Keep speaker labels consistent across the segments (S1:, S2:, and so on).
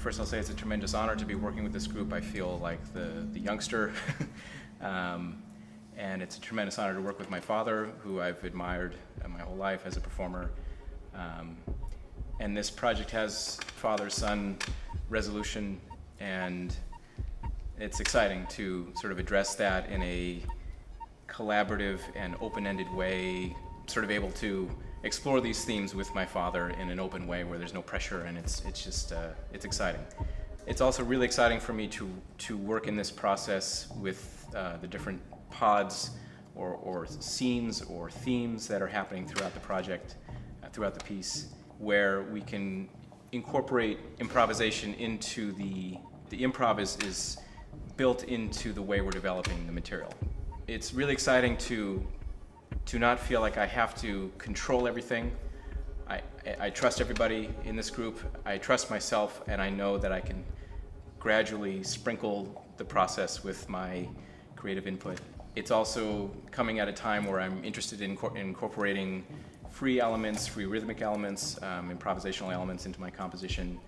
S1: First, I'll say it's a tremendous honor to be working with this group. I feel like the youngster, and it's a tremendous honor to work with my father, who I've admired my whole life as a performer. And this project has father-son resolution, and it's exciting to sort of address that in a collaborative and open-ended way, sort of able to explore these themes with my father in an open way where there's no pressure, and it's just it's exciting. It's also really exciting for me to work in this process with the different pods or scenes or themes that are happening throughout the project, throughout the piece, where we can incorporate improvisation into the improv is built into the way we're developing the material. It's really exciting to not feel like I have to control everything. I trust everybody in this group, I trust myself, and I know that I can gradually sprinkle the process with my creative input. It's also coming at a time where I'm interested in incorporating free elements, free rhythmic elements, improvisational elements into my composition,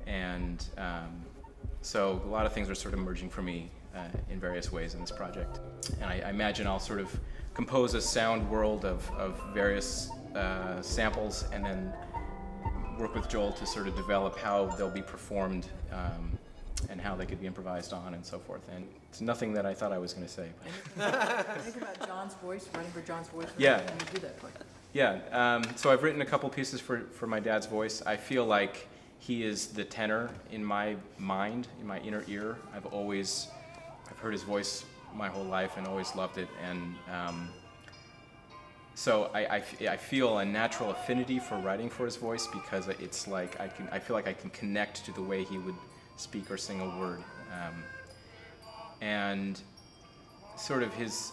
S1: and so a lot of things are sort of emerging for me in various ways in this project. And I imagine I'll sort of compose a sound world of various samples, and then work with Joel to sort of develop how they'll be performed and how they could be improvised on and so forth. And it's nothing that I thought I was going to say.
S2: Think about John's voice, running for John's voice.
S1: Yeah.
S2: When you do that part.
S1: Yeah, so I've written a couple pieces for my dad's voice. I feel like he is the tenor in my mind, in my inner ear. I've heard his voice my whole life and always loved it, and so I feel a natural affinity for writing for his voice, because it's like I feel like I can connect to the way he would speak or sing a word, and sort of his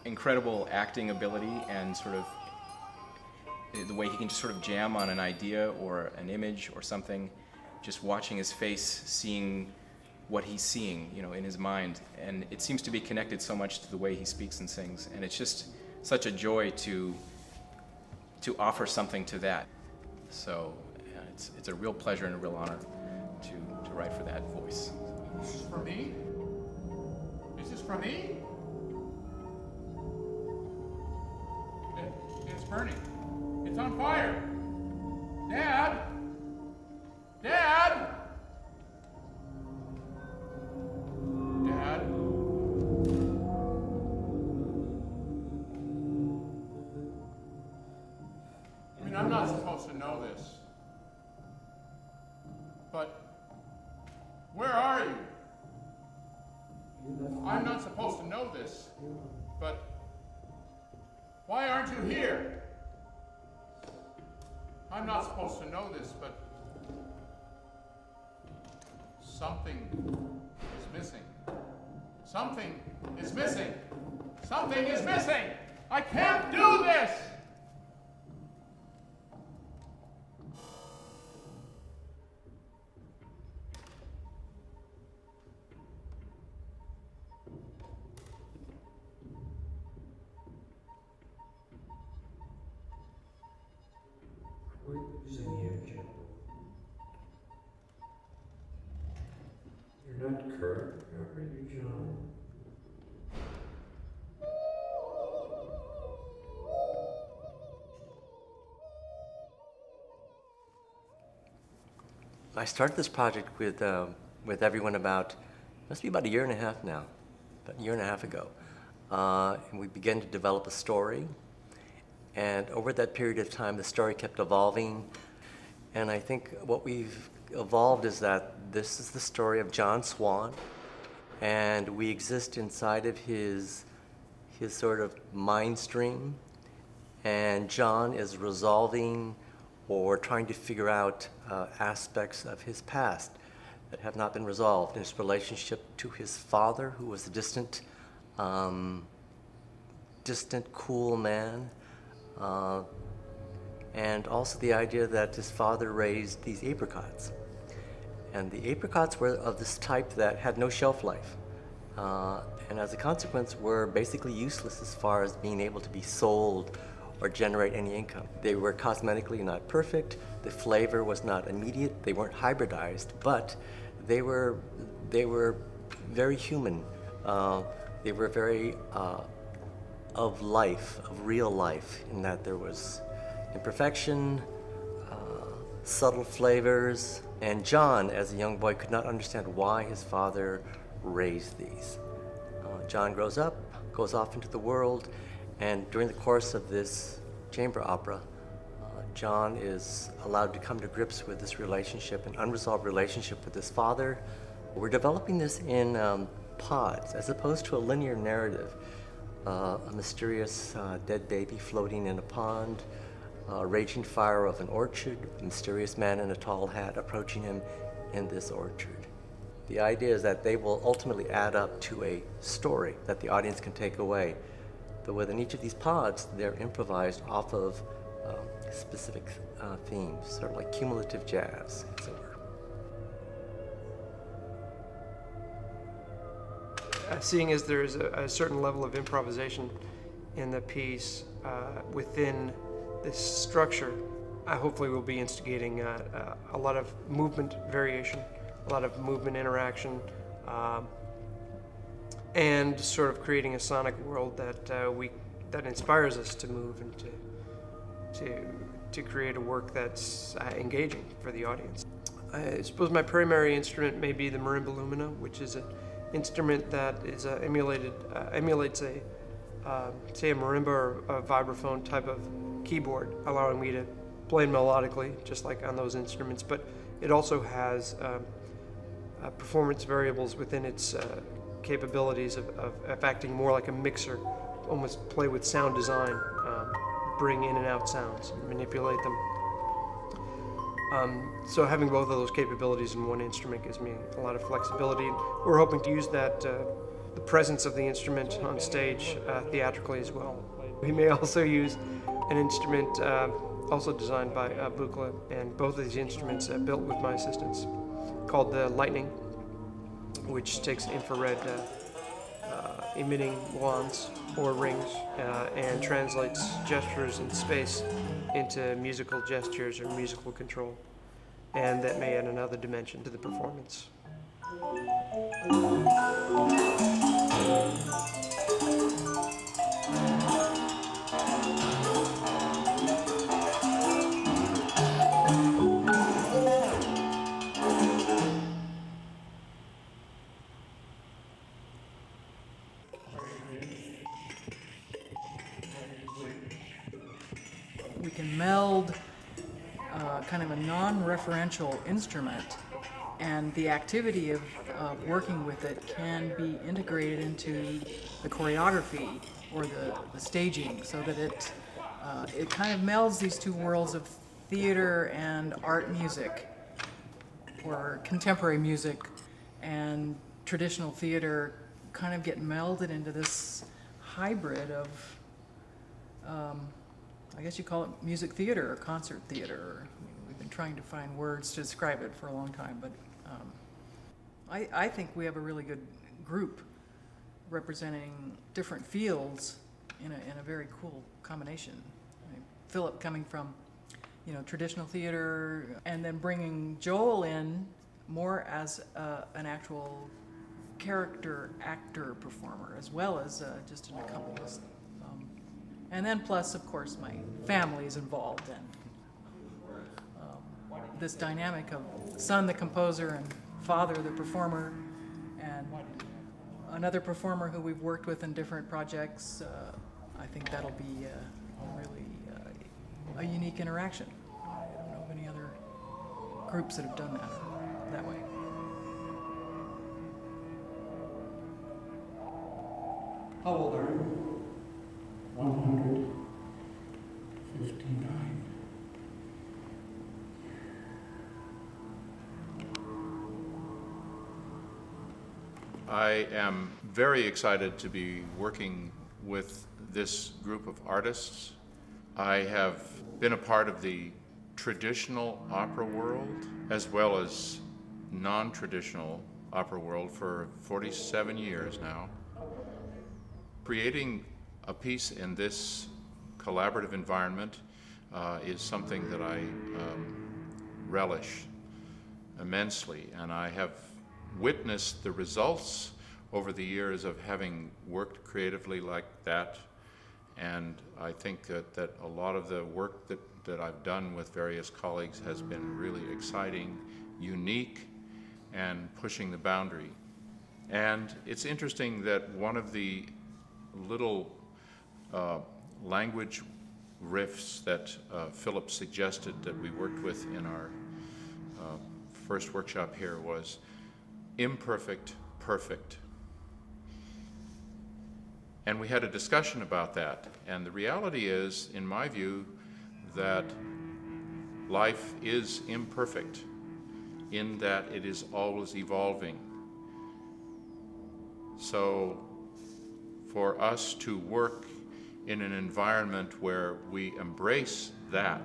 S1: incredible acting ability and sort of the way he can just sort of jam on an idea or an image or something, just watching his face, seeing what he's seeing, in his mind. And it seems to be connected so much to the way he speaks and sings. And it's just such a joy to offer something to that. So it's a real pleasure and a real honor to write for that voice.
S3: This is for me? Is this for me? It's burning. It's on fire. Dad? Dad? Dad? I mean, I'm not supposed to know this. But where are you? I'm not supposed to know this. But why aren't you here? I'm not supposed to know this, but something is missing. Something is missing. Something is missing. I can't do this.
S4: You're not Kurt, are you, John?
S5: I started this project with everyone must be about a year and a half now, about a year and a half ago. And we began to develop a story. And over that period of time, the story kept evolving. And I think what we've evolved is that this is the story of John Swan, and we exist inside of his sort of mind stream. And John is resolving or trying to figure out aspects of his past that have not been resolved in his relationship to his father, who was a distant, cool man, and also the idea that his father raised these apricots. And the apricots were of this type that had no shelf life, and as a consequence were basically useless as far as being able to be sold or generate any income. They were cosmetically not perfect. The flavor was not immediate. They weren't hybridized, but they were very human. They were very of life, of real life, in that there was imperfection, subtle flavors, and John, as a young boy, could not understand why his father raised these. John grows up, goes off into the world, and during the course of this chamber opera, John is allowed to come to grips with this relationship, an unresolved relationship with his father. We're developing this in pods, as opposed to a linear narrative. A mysterious dead baby floating in a pond, a raging fire of an orchard, a mysterious man in a tall hat approaching him in this orchard. The idea is that they will ultimately add up to a story that the audience can take away. But within each of these pods, they're improvised off of specific themes, sort of like cumulative jazz, as it were.
S6: Seeing as there's a certain level of improvisation in the piece within this structure, I hopefully will be instigating a lot of movement variation, a lot of movement interaction, and sort of creating a sonic world that inspires us to move and to create a work that's engaging for the audience. I suppose my primary instrument may be the marimba lumina, which is an instrument that is emulates a say a marimba or a vibraphone type of keyboard, allowing me to play melodically, just like on those instruments. But it also has performance variables within its capabilities of acting more like a mixer, almost play with sound design, bring in and out sounds, manipulate them. So having both of those capabilities in one instrument gives me a lot of flexibility. We're hoping to use that, the presence of the instrument on stage theatrically as well. We may also use an instrument also designed by Buchla, and both of these instruments built with my assistants, called the Lightning, which takes infrared emitting wands or rings and translates gestures in space into musical gestures or musical control, and that may add another dimension to the performance.
S2: We can meld kind of a non-referential instrument, and the activity of working with it can be integrated into the choreography or the staging, so that it kind of melds these two worlds of theater and art music, or contemporary music and traditional theater kind of get melded into this hybrid of I guess you call it music theater or concert theater. We've been trying to find words to describe it for a long time, but I think we have a really good group representing different fields in a very cool combination. I mean, Philip coming from, traditional theater, and then bringing Joel in more as an actual character actor performer, as well as just an accompanist. And then plus, of course, my family is involved, and this dynamic of son the composer and father the performer, and another performer who we've worked with in different projects. I think that'll be really a unique interaction. I don't know of any other groups that have done that way.
S4: How old are you? 159.
S3: I am very excited to be working with this group of artists. I have been a part of the traditional opera world as well as non-traditional opera world for 47 years now. Creating a piece in this collaborative environment is something that I relish immensely, and I have witnessed the results over the years of having worked creatively like that. And I think that a lot of the work that I've done with various colleagues has been really exciting, unique, and pushing the boundary. And it's interesting that one of the little language riffs that Philip suggested that we worked with in our first workshop here was imperfect, perfect. And we had a discussion about that. And the reality is, in my view, that life is imperfect in that it is always evolving. So for us to work in an environment where we embrace that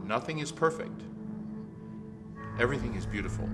S3: nothing is perfect, everything is beautiful.